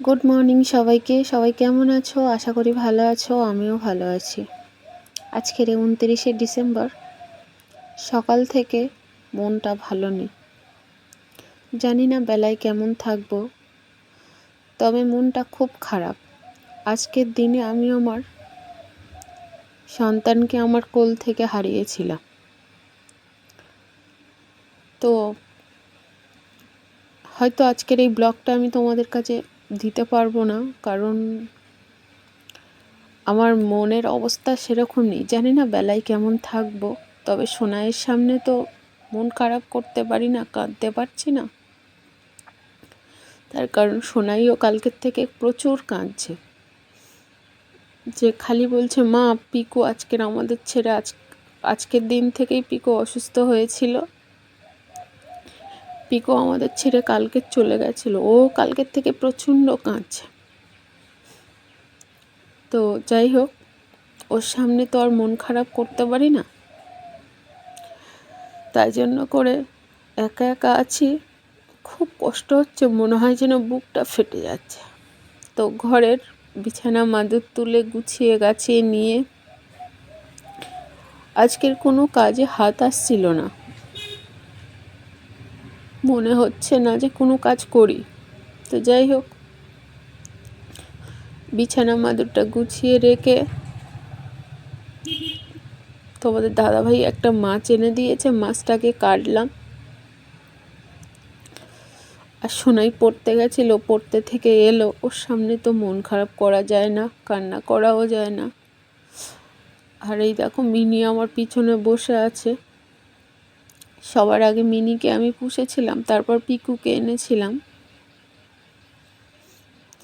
Good morning সবাইকে। সবাই কেমন আছো? আশা করি ভালো আছো, আমিও ভালো আছি। আজকের 29শে ডিসেম্বর, সকাল থেকে মনটা ভালো নেই। জানি না বেলায় কেমন থাকবো, তবে মনটা খুব খারাপ। আজকের দিনে আমি আমার সন্তানকে আমার কোল থেকে হারিয়েছিলাম। তো হয়তো আজকের এই ব্লগটা আমি তোমাদের কাছে দিতে পারবো না, কারণ আমার মনের অবস্থা সেরকম নেই। জানি না বেলায় কেমন থাকবো, তবে সোনাইয়ের সামনে তো মন খারাপ করতে পারি না, কাঁদতে পারছি না। তার কারণ সোনাইও কালকের থেকে প্রচুর কাঁদছে, যে খালি বলছে মা পিকু আজকের আমাদের ছেড়ে আজকের দিন থেকেই পিকু অসুস্থ হয়েছিল, পিকু আমাদের ছেড়ে কালকে চলে গেছিল। ও কালকের থেকে প্রচণ্ড কাঁদছে। তো যাই হোক, ওর সামনে তো আর মন খারাপ করতে পারি না, তাই জন্য করে একা একা আছি। খুব কষ্ট হচ্ছে, মনে হয় যেন বুকটা ফেটে যাচ্ছে। তো ঘরের বিছানা মাদুর তুলে গুছিয়ে গাছিয়ে নিয়ে আজকের কোনো কাজে হাত আসছিল না, মনে হচ্ছে না যে কোনো কাজ করি। তো যাই হোক, বিছানা মাদুরটা গুছিয়ে রেখে তোমাদের দাদাভাই একটা মাছ এনে দিয়েছে, মাছটাকে কাটলাম। আর সোনাই পড়তে গেছিলো, পড়তে থেকে এলো, ওর সামনে তো মন খারাপ করা যায় না, কান্না করাও যায় না। আর এই দেখো মিনি আমার পিছনে বসে আছে। সবার আগে মিনিকে আমি পুষেছিলাম, তারপর পিকুকে এনেছিলাম।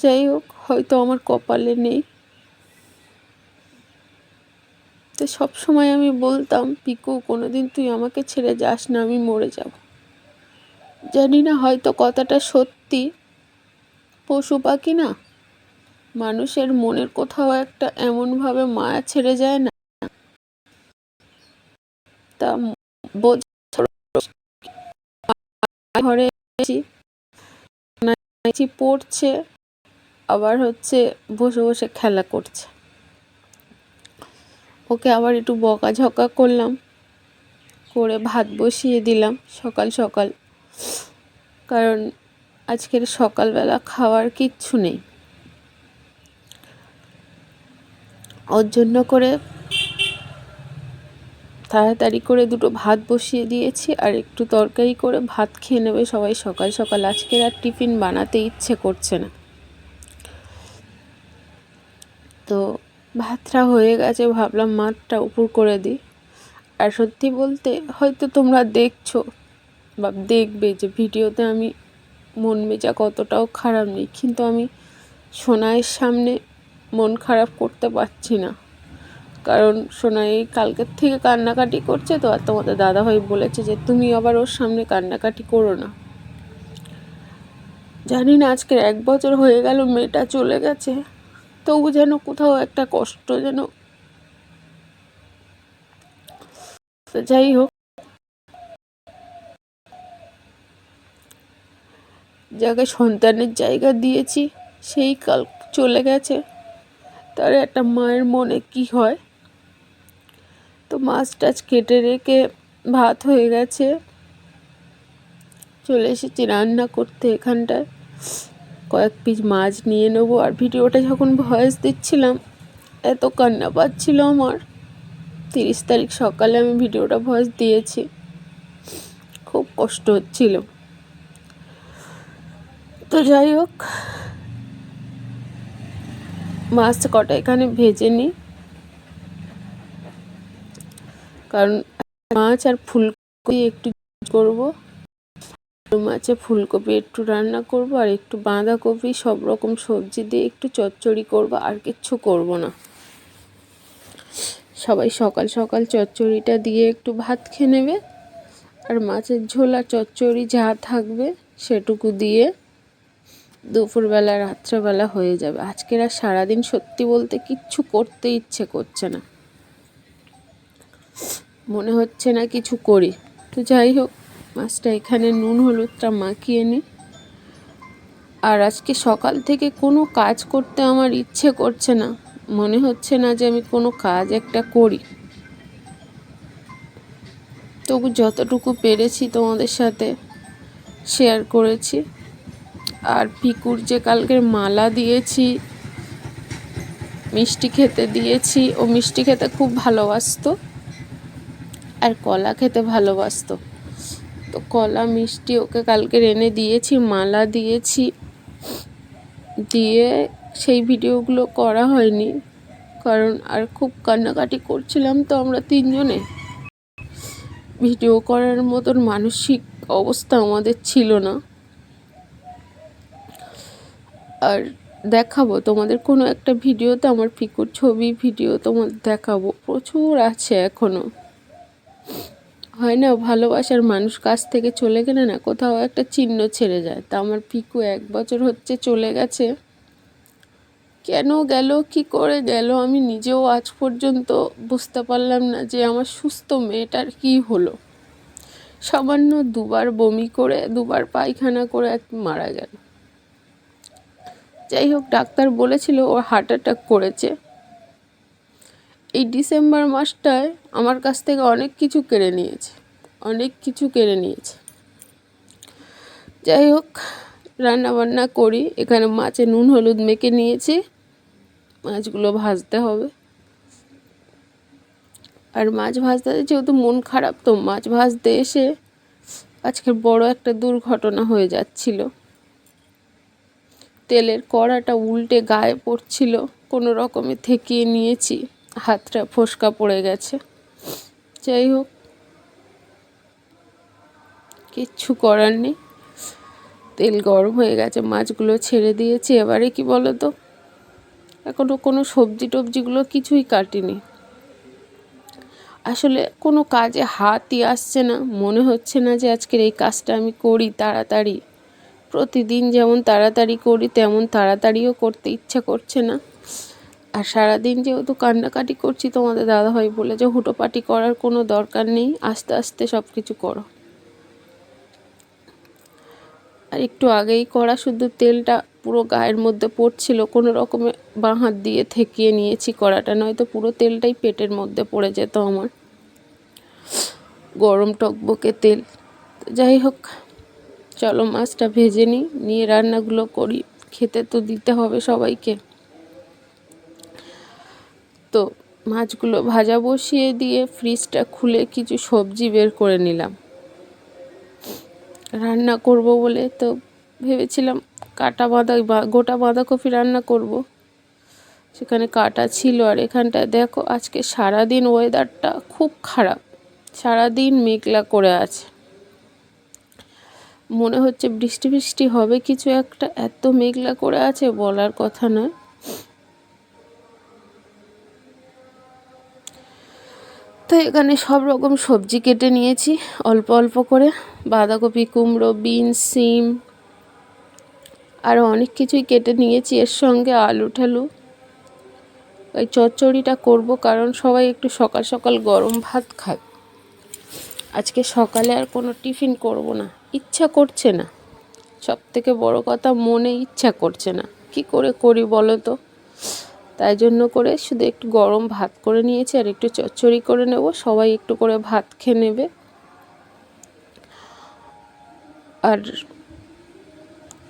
যাই হোক, হয়তো আমার কপালে নেই। তো সবসময় আমি বলতাম পিকু কোনোদিন তুই আমাকে ছেড়ে যাস না, আমি মরে যাব। জানি না হয়তো কথাটা সত্যি। পশু পাখি না, মানুষের মনের কোথাও একটা এমনভাবে মায়া ছেড়ে যায় না, তা ঘরে এসেছি, পড়ছে, আবার হচ্ছে বসে বসে খেলা করছে। ওকে আবার একটু বকাঝকা করলাম, করে ভাত বসিয়ে দিলাম সকাল সকাল, কারণ আজকের সকালবেলা খাওয়ার কিচ্ছু নেই। ওর জন্য করে তাড়াতাড়ি করে দুটো ভাত বসিয়ে দিয়েছি, আর একটু তরকারি করে ভাত খেয়ে নেবে সবাই সকাল সকাল। আজকের আর টিফিন বানাতে ইচ্ছে করছে না। তো ভাতটা হয়ে গেছে, ভাবলাম মাছটা উপর করে দিই। আর সত্যি বলতে হয়তো তোমরা দেখছো বা দেখবে যে ভিডিওতে আমি মন মেজাজ কতটাও খারাপ নেই, কিন্তু আমি সোনাইয়ের সামনে মন খারাপ করতে পারছি না, কারণ সোনাই কালকের থেকে কান্নাকাটি করছে। তো আর তোমাদের দাদাভাই বলেছে যে তুমি আবার ওর সামনে কান্নাকাটি করো না। জানি না আজকের 1 বছর হয়ে গেল মেয়েটা চলে গেছে, তবু যেন কোথাও একটা কষ্ট যেন। যাই হোক, যাকে সন্তানের জায়গা দিয়েছি সেই কাল চলে গেছে, তার একটা মায়ের মনে কি হয়। তো মাছ টাছ কেটে রেখে ভাত হয়ে গেছে, চলে এসেছি রান্না করতে। এখানটায় কয়েক পিস মাছ নিয়ে নেবো। আর ভিডিওটা যখন ভয়েস দিচ্ছিলাম এত কান্না পাচ্ছিল আমার। 30 তারিখ সকালে আমি ভিডিওটা ভয়েস দিয়েছি, খুব কষ্ট হচ্ছিল। তো যাই হোক, মাছ কটা এখানে ভেজে নিই, কারণ মাছ আর ফুলকপি একটু করবো। মাছে ফুলকপি একটু রান্না করব, আর একটু বাঁধাকপি, সব রকম সবজি দিয়ে একটু চচ্চড়ি করব, আর কিচ্ছু করব না। সবাই সকাল সকাল চচ্চড়িটা দিয়ে একটু ভাত খেয়ে নেবে, আর মাছের ঝোল আর চচ্চড়ি যা থাকবে সেটুকু দিয়ে দুপুরবেলা রাত্রেবেলা হয়ে যাবে। আজকের আর সারাদিন সত্যি বলতে কিচ্ছু করতে ইচ্ছে করছে না, মনে হচ্ছে না কিছু করি। তো যাই হোক, মাছটা এখানে নুন হলুদটা মাখিয়ে নিই। আর আজকে সকাল থেকে কোনো কাজ করতে আমার ইচ্ছে করছে না, মনে হচ্ছে না যে আমি কোনো কাজ একটা করি। তবু যতটুকু পেরেছি তোমাদের সাথে শেয়ার করেছি। আর পিকুর যে কালকের মালা দিয়েছি, মিষ্টি খেতে দিয়েছি, ও মিষ্টি খেতে খুব ভালোবাসতো আর কলা খেতে ভালোবাসতো। তো কলা মিষ্টি ওকে কালকে এনে দিয়েছি, মালা দিয়েছি। দিয়ে সেই ভিডিওগুলো করা হয়নি, কারণ আর খুব কান্নাকাটি করছিলাম তো আমরা তিনজনে। ভিডিও করার মতন মানসিক অবস্থা আমাদের ছিল না। আর দেখাবো তোমাদের কোনো একটা ভিডিওতে আমার পিকুর ছবি ভিডিও তোমাদের দেখাবো, প্রচুর আছে এখনো। হয় না, ভালোবাসার মানুষ কাছ থেকে চলে গেলে না কোথাও একটা চিহ্ন ছেড়ে যায়। তা আমার পিকু 1 বছর হচ্ছে চলে গেছে। কেন গেল, কি করে গেল, আমি নিজেও আজ পর্যন্ত বুঝতে পারলাম না যে আমার সুস্থ মেয়েটার কি হলো। সামান্য 2বার বমি করে 2বার পায়খানা করে মারা গেল। যাই হোক, ডাক্তার বলেছিল ও হার্ট অ্যাটাক করেছে। এই ডিসেম্বর মাসটায় আমার কাছ থেকে অনেক কিছু কেড়ে নিয়েছে। যাই হোক, রান্না বান্না করি। এখানে মাছে নুন হলুদ মেখে নিয়েছি, মাছগুলো ভাজতে হবে। আর মাছ ভাজতে যেহেতু মন খারাপ, তো মাছ ভাজতে এসে আজকের বড় একটা দুর্ঘটনা হয়ে যাচ্ছিল। তেলের কড়াটা উল্টে গায়ে পড়ছিল, কোনো রকমে ঠেকিয়ে নিয়েছি, হাতটা ফোসকা পড়ে গেছে। যাই হোক, কিচ্ছু করার নেই। তেল গরম হয়ে গেছে, মাছগুলো ছেড়ে দিয়েছি। এবারে কি বলো তো, এখনও কোনো সবজি টবজিগুলো কিছুই কাটিনি। আসলে কোনো কাজে হাতই আসছে না, মনে হচ্ছে না যে আজকের এই কাজটা আমি করি তাড়াতাড়ি। প্রতিদিন যেমন তাড়াতাড়ি করি তেমন তাড়াতাড়িও করতে ইচ্ছা করছে না। আর সারাদিন যেহেতু কান্নাকাটি করছি, তোমাদের দাদাভাই বলে যে হুটোপাটি করার কোনো দরকার নেই, আস্তে আস্তে সব কিছু করো। আর একটু আগেই করা, শুধু তেলটা পুরো গায়ের মধ্যে পড়ছিল, কোনো রকমে বাঁ হাত দিয়ে ঠেকিয়ে নিয়েছি কড়াটা, নয়তো পুরো তেলটাই পেটের মধ্যে পড়ে যেত আমার। গরম টকবকে তেল। যাই হোক, চলো মাছটা ভেজে নিয়ে রান্নাগুলো করি, খেতে তো দিতে হবে সবাইকে। তো মাছগুলো ভাজা বসিয়ে দিয়ে ফ্রিজটা খুলে কিছু সবজি বের করে নিলাম রান্না করব বলে। তো ভেবেছিলাম গোটা বাঁধাকপি রান্না করব, সেখানে কাটা ছিল। আর এখানটায় দেখো, আজকে সারাদিন ওয়েদারটা খুব খারাপ, সারাদিন মেঘলা করে আছে, মনে হচ্ছে বৃষ্টি বৃষ্টি হবে কিছু একটা, এত মেঘলা করে আছে বলার কথা নয়। তো এখানে সব রকম সবজি কেটে নিয়েছি অল্প অল্প করে, বাঁধাকপি, কুমড়ো, বিনস, সিম, আরও অনেক কিছুই কেটে নিয়েছি, এর সঙ্গে আলু ঠালু। এই চচ্চড়িটা করব, কারণ সবাই একটু সকাল সকাল গরম ভাত খায়। আজকে সকালে আর কোনো টিফিন করব না, ইচ্ছা করছে না। সব থেকে বড় কথা, মনে ইচ্ছা করছে না, কি করে করি বলো তো। তাই জন্য করে শুধু একটু গরম ভাত করে নিয়েছি, আর একটু চচ্চড়ি করে নেব, সবাই একটু করে ভাত খেয়ে নেবে। আর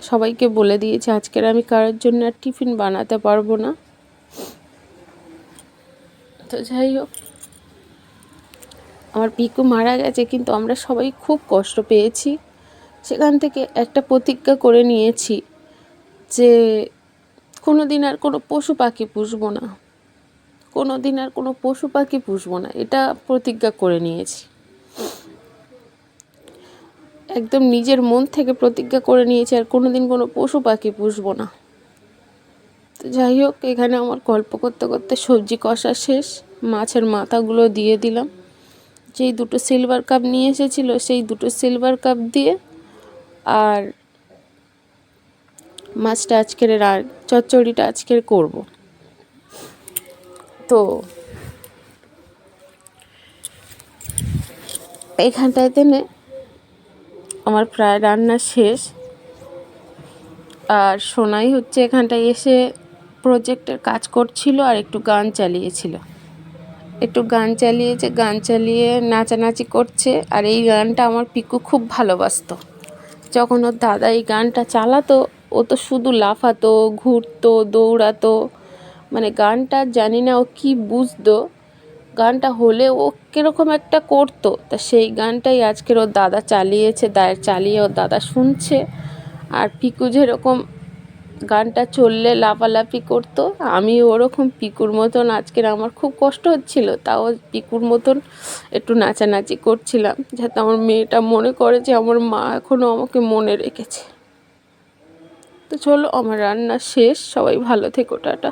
সবাইকে বলে দিয়েছি আজকের আমি কারোর জন্য আর টিফিন বানাতে পারবো না। তো যাই হোক, আমার পিকু মারা গেছে, কিন্তু আমরা সবাই খুব কষ্ট পেয়েছি। সেখান থেকে একটা প্রতিজ্ঞা করে নিয়েছি যে কোনো দিন আর কোনো পশু পাখি পুষবো না, কোনো দিন আর কোনো পশু পাখি পুষবো না, এটা প্রতিজ্ঞা করে নিয়েছি। একদম নিজের মন থেকে প্রতিজ্ঞা করে নিয়েছি, আর কোনো দিন কোনো পশু পাখি পুষবো না। তো যাই হোক, এখানে আমার গল্প করতে করতে সবজি কষা শেষ, মাছের মাথাগুলো দিয়ে দিলাম। যেই 2টো সিলভার কাপ নিয়ে এসেছিল, সেই 2টো সিলভার কাপ দিয়ে, আর মাছটা আজকের চচ্চড়িটা আজকের করব। তো এইখানটাতে আমার প্রায় রান্না শেষ। আর সোনাই হচ্ছে এখানটায় এসে প্রজেক্টের কাজ করছিল আর একটু গান চালিয়েছিল, একটু গান চালিয়েছে, গান চালিয়ে নাচানাচি করছে। আর এই গানটা আমার পিকু খুব ভালোবাসতো। যখন ওর দাদা এই গানটা চালাতো ও তো শুধু লাফাতো, ঘুরতো, দৌড়াতো, মানে গানটা জানি না ও কী বুঝতো, গানটা হলে ও কীরকম একটা করতো। তা সেই গানটাই আজকের ওর দাদা চালিয়েছে, চালিয়ে ওর দাদা শুনছে। আর পিকু যেরকম গানটা চললে লাফালাফি করতো, আমি ওরকম পিকুর মতন আজকের আমার খুব কষ্ট হচ্ছিল, তাও পিকুর মতন একটু নাচানাচি করছিলাম, যাতে আমার মেয়েটা মনে করে যে আমার মা এখনও আমাকে মনে রেখেছে। তো চলো, আমার রান্না শেষ, সবাই ভালো থেকো, টাটা।